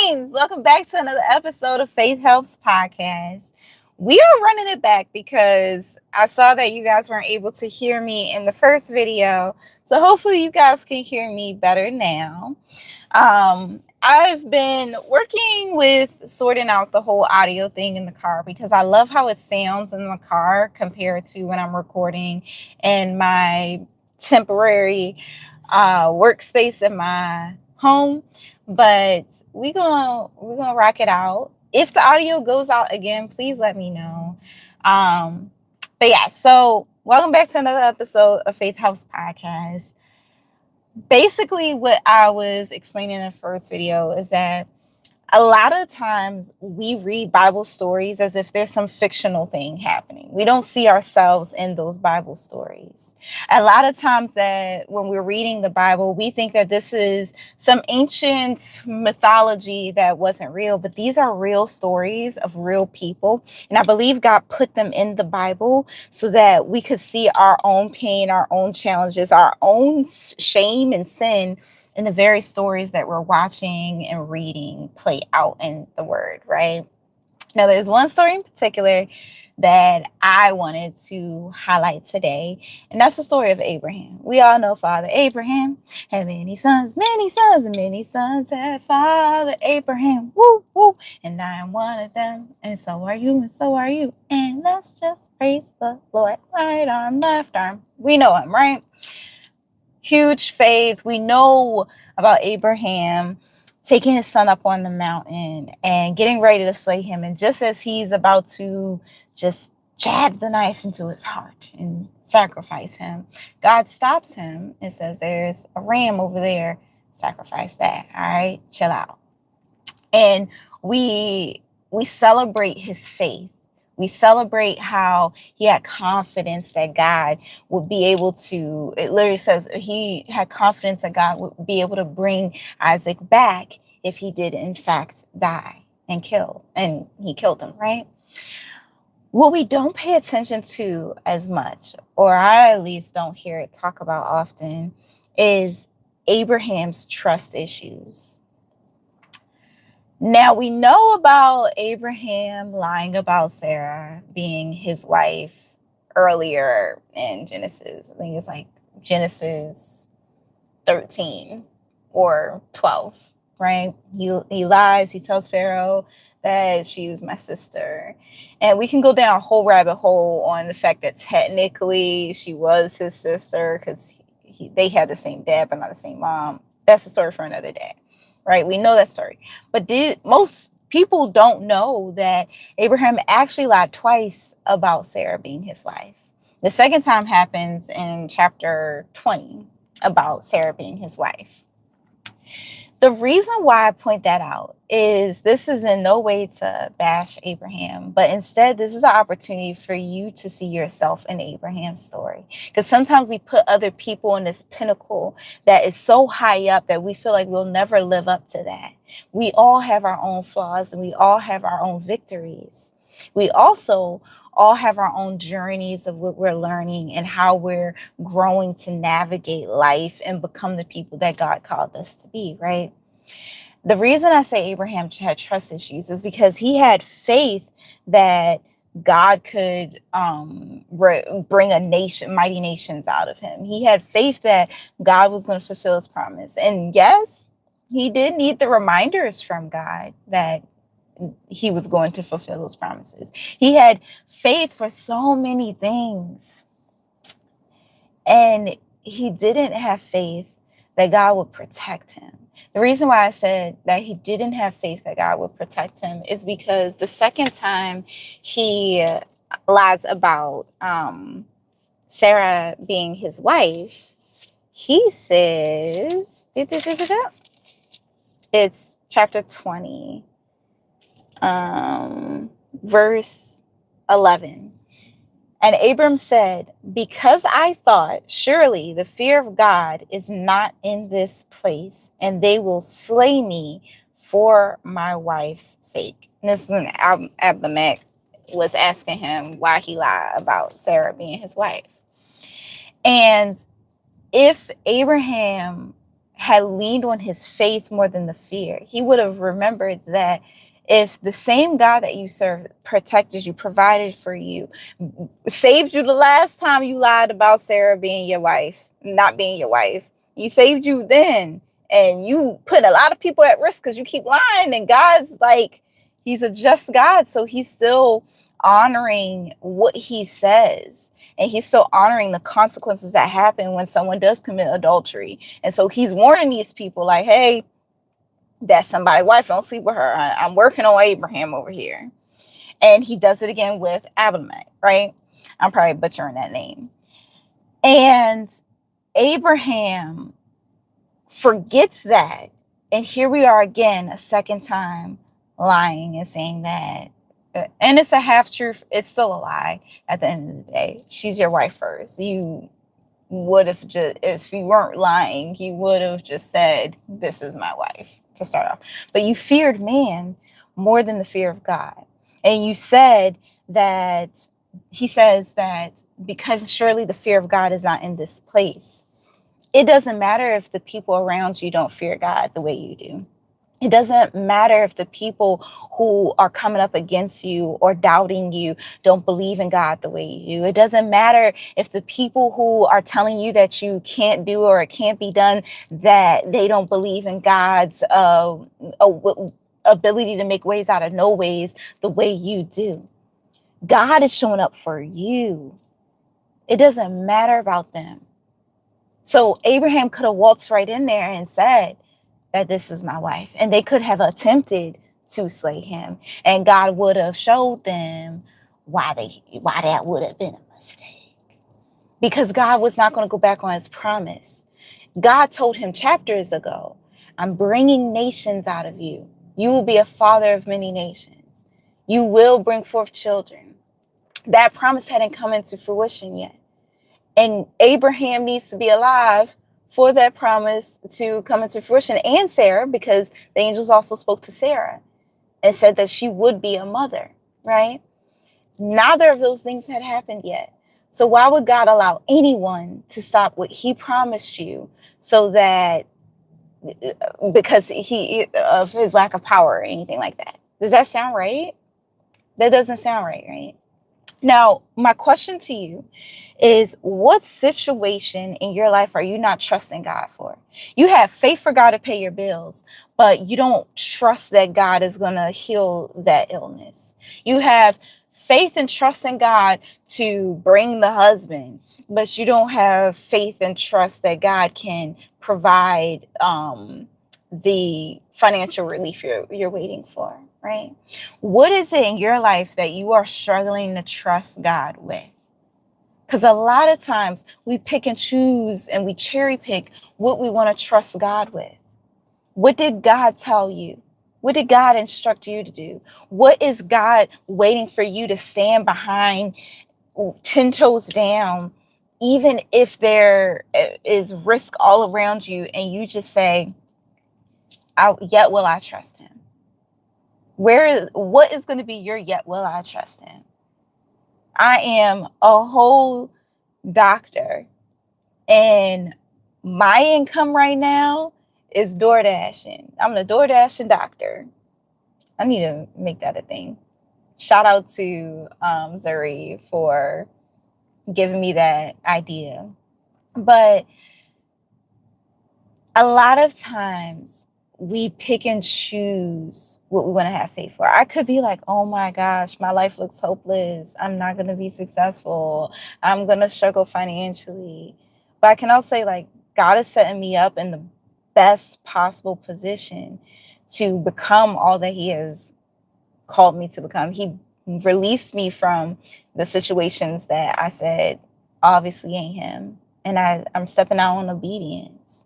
Queens, welcome back to another episode of Faith Helps Podcast. We are running it back because I saw that you guys weren't able to hear me in the first video. So hopefully you guys can hear me better now. I've been working with sorting out the whole audio thing in the car because I love how it sounds in the car compared to when I'm recording in my temporary workspace in my home. But we're gonna rock it out. If the audio goes out again, please let me know. But yeah, so welcome back to another episode of Faith House Podcast. Basically, what I was explaining in the first video is that a lot of times we read Bible stories as if there's some fictional thing happening. We don't see ourselves in those Bible stories. A lot of times that when we're reading the Bible, we think that this is some ancient mythology that wasn't real, but these are real stories of real people. And I believe God put them in the Bible so that we could see our own pain, our own challenges, our own shame and sin in the very stories that we're watching and reading play out in the word, right? Now, there's one story in particular that I wanted to highlight today, and that's the story of Abraham. We all know Father Abraham had many sons, and many sons had Father Abraham. Woo, woo, and I am one of them, and so are you, and so are you. And let's just praise the Lord. Right arm, left arm. We know him, right? Huge faith. We know about Abraham taking his son up on the mountain and getting ready to slay him. And just as he's about to just jab the knife into his heart and sacrifice him, God stops him and says, there's a ram over there. Sacrifice that. All right, chill out. And we celebrate his faith. We celebrate how he had confidence that God would be able to, it literally says he had confidence that God would be able to bring Isaac back if he did in fact die and kill. And he killed him, right? What we don't pay attention to as much, or I at least don't hear it talk about often, is Abraham's trust issues. Now, we know about Abraham lying about Sarah being his wife earlier in Genesis. I think it's like Genesis 13 or 12, right? He lies. He tells Pharaoh that she's my sister. And we can go down a whole rabbit hole on the fact that technically she was his sister because they had the same dad, but not the same mom. That's a story for another day. Right? We know that story. But most people don't know that Abraham actually lied twice about Sarah being his wife. The second time happens in chapter 20 about Sarah being his wife. The reason why I point that out is this is in no way to bash Abraham, but instead this is an opportunity for you to see yourself in Abraham's story. Because sometimes we put other people in this pinnacle that is so high up that we feel like we'll never live up to that. We all have our own flaws and we all have our own victories. We also all have our own journeys of what we're learning and how we're growing to navigate life and become the people that God called us to be, right? The reason I say Abraham had trust issues is because he had faith that God could bring mighty nations out of him. He had faith that God was going to fulfill his promise. And yes, he did need the reminders from God that he was going to fulfill those promises. He had faith for so many things. And he didn't have faith that God would protect him. The reason why I said that he didn't have faith that God would protect him is because the second time he lies about Sarah being his wife, he says, it's chapter 20. Verse 11. And Abram said, because I thought, surely the fear of God is not in this place, and they will slay me for my wife's sake. And this is when Abimelech was asking him why he lied about Sarah being his wife. And if Abraham had leaned on his faith more than the fear, he would have remembered that if the same God that you serve protected you, provided for you, saved you the last time you lied about Sarah being your wife, not being your wife, he saved you then. And you put a lot of people at risk because you keep lying. And God's like, he's a just God. So he's still honoring what he says. And he's still honoring the consequences that happen when someone does commit adultery. And so he's warning these people like, hey, that's somebody's wife. Don't sleep with her. I'm working on Abraham over here. And he does it again with Abimelech, right? I'm probably butchering that name. And Abraham forgets that. And here we are again, a second time, lying and saying that. And it's a half truth. It's still a lie at the end of the day. She's your wife first. You would have just, if you weren't lying, you would have just said, this is my wife to start off. But you feared man more than the fear of God. And you said that, he says that because surely the fear of God is not in this place. It doesn't matter if the people around you don't fear God the way you do. It doesn't matter if the people who are coming up against you or doubting you don't believe in God the way you do. It doesn't matter if the people who are telling you that you can't do or it can't be done, that they don't believe in God's ability to make ways out of no ways the way you do. God is showing up for you. It doesn't matter about them. So Abraham could have walked right in there and said that this is my wife. And they could have attempted to slay him. And God would have showed them why that would have been a mistake. Because God was not going to go back on his promise. God told him chapters ago, I'm bringing nations out of you. You will be a father of many nations. You will bring forth children. That promise hadn't come into fruition yet. And Abraham needs to be alive for that promise to come into fruition, and Sarah, because the angels also spoke to Sarah and said that she would be a mother, right? Neither of those things had happened yet. So why would God allow anyone to stop what he promised you so that, because of his lack of power or anything like that? Does that sound right? That doesn't sound right, right? Now, my question to you is, what situation in your life are you not trusting God for? You have faith for God to pay your bills, but you don't trust that God is going to heal that illness. You have faith and trust in God to bring the husband, but you don't have faith and trust that God can provide the financial relief you're waiting for, right? What is it in your life that you are struggling to trust God with? Because a lot of times we pick and choose and we cherry pick what we want to trust God with. What did God tell you? What did God instruct you to do? What is God waiting for you to stand behind 10 toes down, even if there is risk all around you, and you just say, yet will I trust him? What is going to be your yet will I trust him? I am a whole doctor, and my income right now is door dashing. I'm the door dashing doctor. I need to make that a thing. Shout out to Zuri for giving me that idea. But a lot of times we pick and choose what we want to have faith for. I could be like, oh my gosh, my life looks hopeless. I'm not going to be successful. I'm going to struggle financially. But I can also say, like, God is setting me up in the best possible position to become all that he has called me to become. He released me from the situations that I said obviously ain't him. And I'm stepping out on obedience.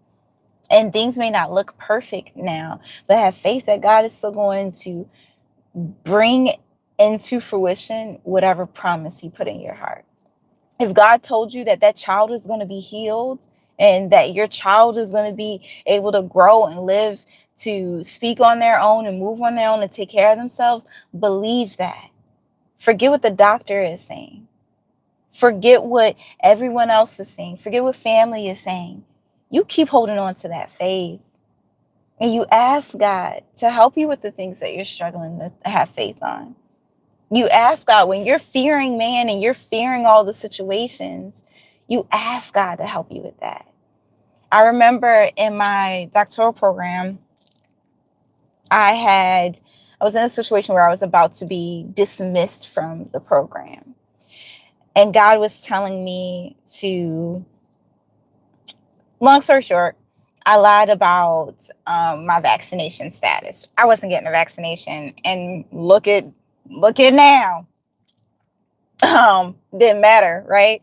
And things may not look perfect now, but have faith that God is still going to bring into fruition whatever promise he put in your heart. If God told you that that child is going to be healed and that your child is going to be able to grow and live to speak on their own and move on their own and take care of themselves, believe that. Forget what the doctor is saying. Forget what everyone else is saying. Forget what family is saying. you keep holding on to that faith. And you ask God to help you with the things that you're struggling to have faith on. You ask God when you're fearing man and you're fearing all the situations, you ask God to help you with that. I remember in my doctoral program, I was in a situation where I was about to be dismissed from the program. And God was telling me to, long story short, I lied about my vaccination status. I wasn't getting a vaccination, and look at now. Didn't matter, right?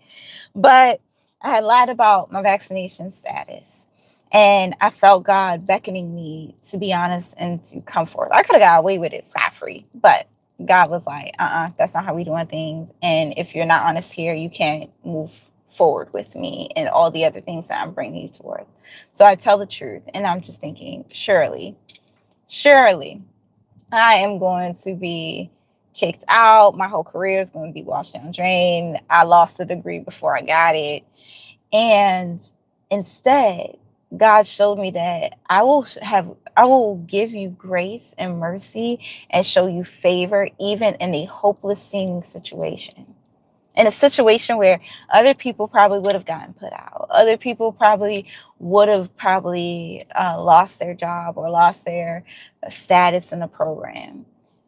But I had lied about my vaccination status, and I felt God beckoning me, to be honest, and to come forth. I could have got away with it scot-free, but God was like, that's not how we doing things. And if you're not honest here, you can't move forward with me and all the other things that I'm bringing you towards. So I tell the truth, and I'm just thinking, surely, I am going to be kicked out. My whole career is going to be washed down drain. I lost the degree before I got it. And instead, God showed me that I will give you grace and mercy and show you favor even in a hopeless seeming situation. In a situation where other people probably would have gotten put out. Other people probably would have lost their job or lost their status in the program.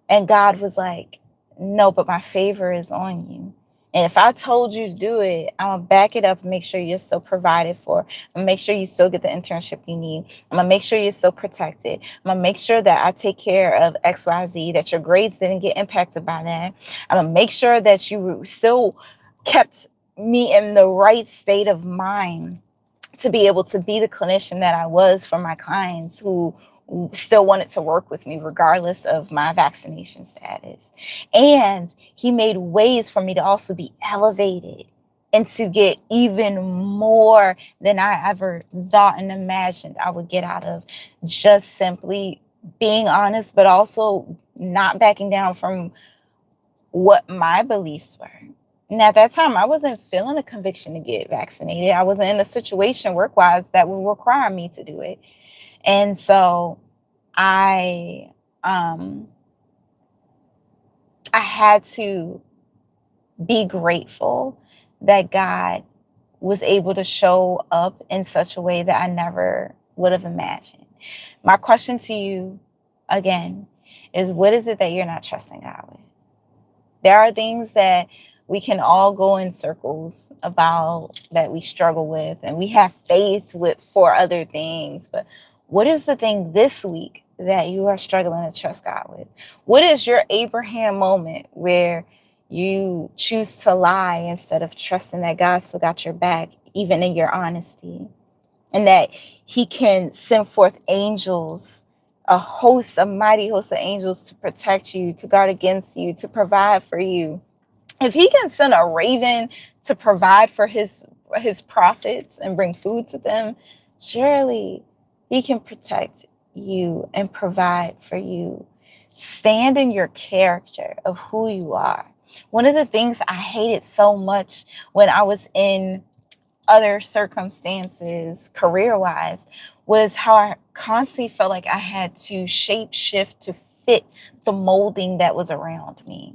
And God was like, no, but my favor is on you. And if I told you to do it, I'm going to back it up and make sure you're still provided for. I'm going to make sure you still get the internship you need. I'm going to make sure you're still protected. I'm going to make sure that I take care of XYZ, that your grades didn't get impacted by that. I'm going to make sure that you still kept me in the right state of mind to be able to be the clinician that I was for my clients who still wanted to work with me regardless of my vaccination status. And he made ways for me to also be elevated and to get even more than I ever thought and imagined I would get out of just simply being honest, but also not backing down from what my beliefs were. And at that time, I wasn't feeling a conviction to get vaccinated. I wasn't in a situation work-wise that would require me to do it. And so I had to be grateful that God was able to show up in such a way that I never would have imagined. My question to you, again, is what is it that you're not trusting God with? There are things that we can all go in circles about that we struggle with, and we have faith with for other things. But what is the thing this week that you are struggling to trust God with? What is your Abraham moment where you choose to lie instead of trusting that God still got your back, even in your honesty, and that he can send forth angels, a mighty host of angels to protect you, to guard against you, to provide for you? If he can send a raven to provide for his prophets and bring food to them, surely he can protect you and provide for you. Stand in your character of who you are. One of the things I hated so much when I was in other circumstances, career-wise, was how I constantly felt like I had to shape shift to fit the molding that was around me.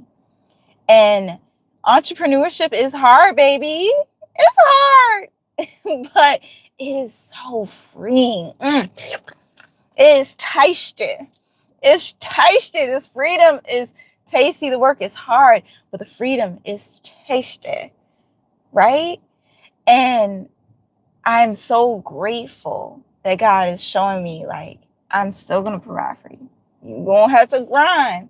And entrepreneurship is hard, baby. It's hard, but it is so freeing. It is tasty. It's tasty. This freedom is tasty. The work is hard, but the freedom is tasty, right? And I'm so grateful that God is showing me, like, I'm still going to provide for you. You're going to have to grind.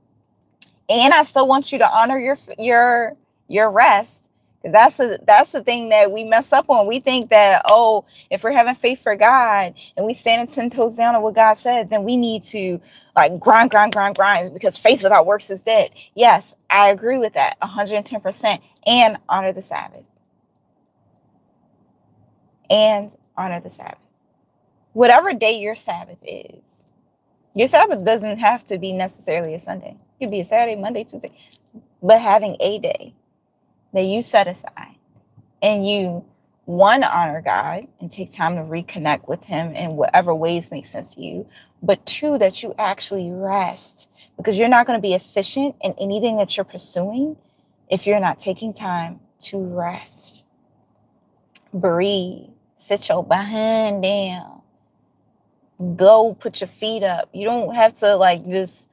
And I still want you to honor your rest. Because that's the thing that we mess up on. We think that, oh, if we're having faith for God and we standing 10 toes down on what God said, then we need to like grind, because faith without works is dead. Yes, I agree with that 110%. And honor the Sabbath. And honor the Sabbath. Whatever day your Sabbath is, your Sabbath doesn't have to be necessarily a Sunday. It could be a Saturday, Monday, Tuesday. But having a day that you set aside and you one, honor God and take time to reconnect with him in whatever ways make sense to you. But two, that you actually rest, because you're not going to be efficient in anything that you're pursuing if you're not taking time to rest. Breathe, sit your behind down, go put your feet up. You don't have to like just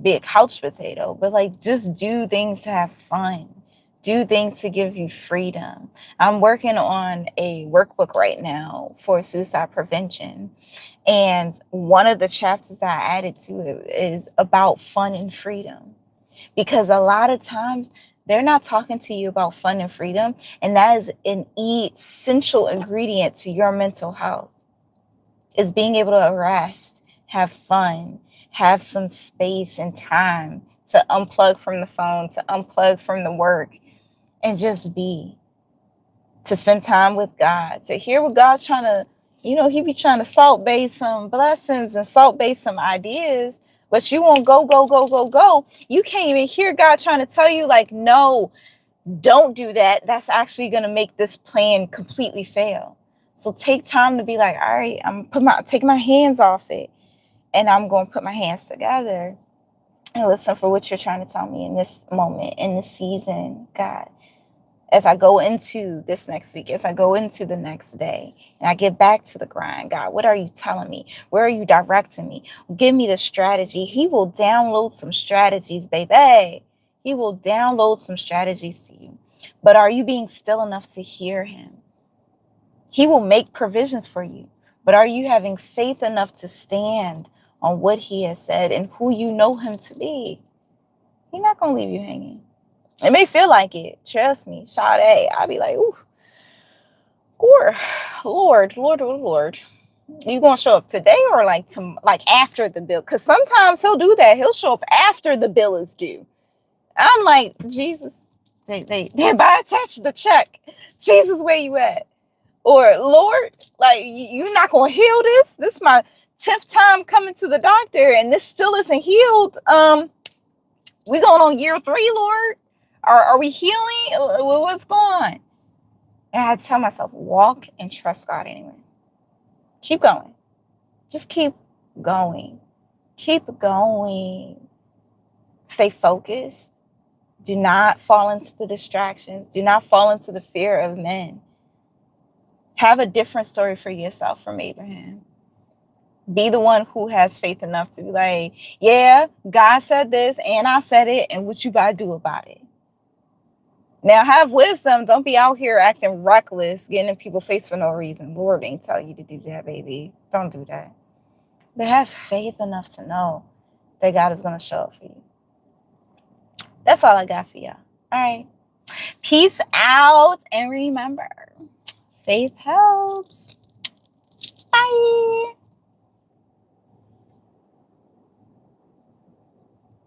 be a couch potato, but like just do things to have fun. Do things to give you freedom. I'm working on a workbook right now for suicide prevention. And one of the chapters that I added to it is about fun and freedom. Because a lot of times they're not talking to you about fun and freedom. And that is an essential ingredient to your mental health, is being able to rest, have fun, have some space and time to unplug from the phone, to unplug from the work, and just be, to spend time with God, to hear what God's trying to, he be trying to salt base some blessings and salt base some ideas, but you won't go, go, go, go, go. You can't even hear God trying to tell you, like, no, don't do that. That's actually going to make this plan completely fail. So take time to be like, all right, take my hands off it, and I'm going to put my hands together and listen for what you're trying to tell me in this moment, in this season, God. As I go into this next week, as I go into the next day, and I get back to the grind, God, what are you telling me? Where are you directing me? Give me the strategy. He will download some strategies, baby. He will download some strategies to you. But are you being still enough to hear him? He will make provisions for you. But are you having faith enough to stand on what he has said and who you know him to be? He's not going to leave you hanging. It may feel like it. Trust me, Sade. I'll be like, ooh, Lord. You gonna show up today or like after the bill? Because sometimes he'll do that. He'll show up after the bill is due. I'm like, Jesus, they by attach the check. Jesus, where you at? Or Lord, like you're not gonna heal this. This is my 10th time coming to the doctor, and this still isn't healed. We going on year 3, Lord. Are we healing? What's going on? And I had to tell myself, walk and trust God anyway. Keep going. Just keep going. Keep going. Stay focused. Do not fall into the distractions. Do not fall into the fear of men. Have a different story for yourself from Abraham. Be the one who has faith enough to be like, yeah, God said this and I said it, and what you gotta do about it. Now, have wisdom. Don't be out here acting reckless, getting in people's face for no reason. Lord ain't tell you to do that, baby. Don't do that. But have faith enough to know that God is going to show up for you. That's all I got for y'all. All right. Peace out. And remember, faith helps. Bye.